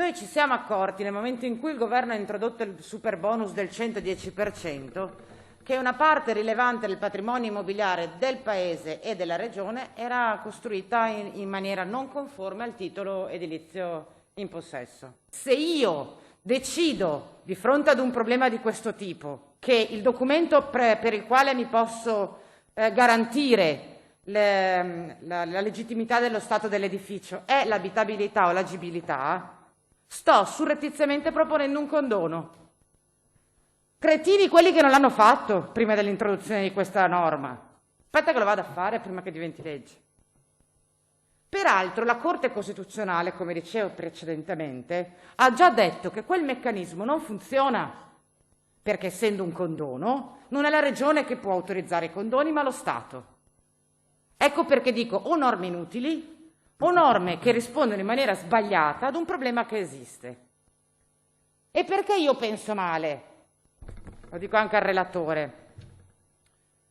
Noi ci siamo accorti nel momento in cui il governo ha introdotto il super bonus del 110%, che una parte rilevante del patrimonio immobiliare del Paese e della Regione era costruita in maniera non conforme al titolo edilizio in possesso. Se io decido, di fronte ad un problema di questo tipo, che il documento per il quale mi posso garantire la legittimità dello stato dell'edificio è l'abitabilità o l'agibilità, sto surrettiziamente proponendo un condono. Cretini quelli che non l'hanno fatto prima dell'introduzione di questa norma. Aspetta che lo vado a fare prima che diventi legge. Peraltro la Corte Costituzionale, come dicevo precedentemente, ha già detto che quel meccanismo non funziona, perché essendo un condono non è la Regione che può autorizzare i condoni, ma lo Stato. Ecco perché dico o norme inutili o norme che rispondono in maniera sbagliata ad un problema che esiste. E perché io penso male? Lo dico anche al relatore.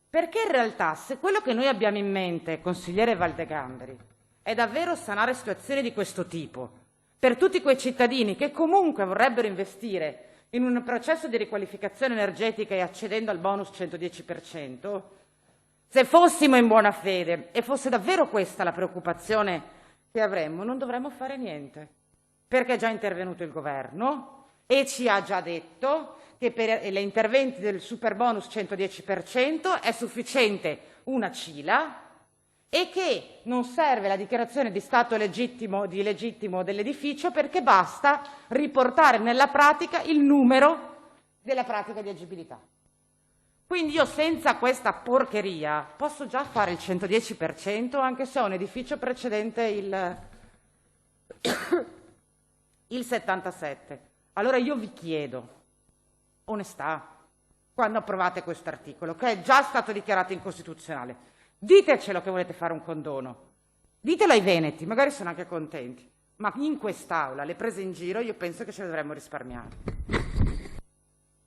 Perché in realtà se quello che noi abbiamo in mente, consigliere Valdegamberi, è davvero sanare situazioni di questo tipo per tutti quei cittadini che comunque vorrebbero investire in un processo di riqualificazione energetica e accedendo al bonus 110%, se fossimo in buona fede e fosse davvero questa la preoccupazione che avremmo, non dovremmo fare niente, perché è già intervenuto il governo e ci ha già detto che per gli interventi del super bonus 110% è sufficiente una CILA e che non serve la dichiarazione di stato legittimo dell'edificio perché basta riportare nella pratica il numero della pratica di agibilità. Quindi io senza questa porcheria posso già fare il 110% anche se ho un edificio precedente il 77%. Allora io vi chiedo onestà quando approvate questo articolo, che è già stato dichiarato incostituzionale. Ditecelo che volete fare un condono, ditelo ai veneti, magari sono anche contenti, ma in quest'Aula le prese in giro io penso che ce le dovremmo risparmiare.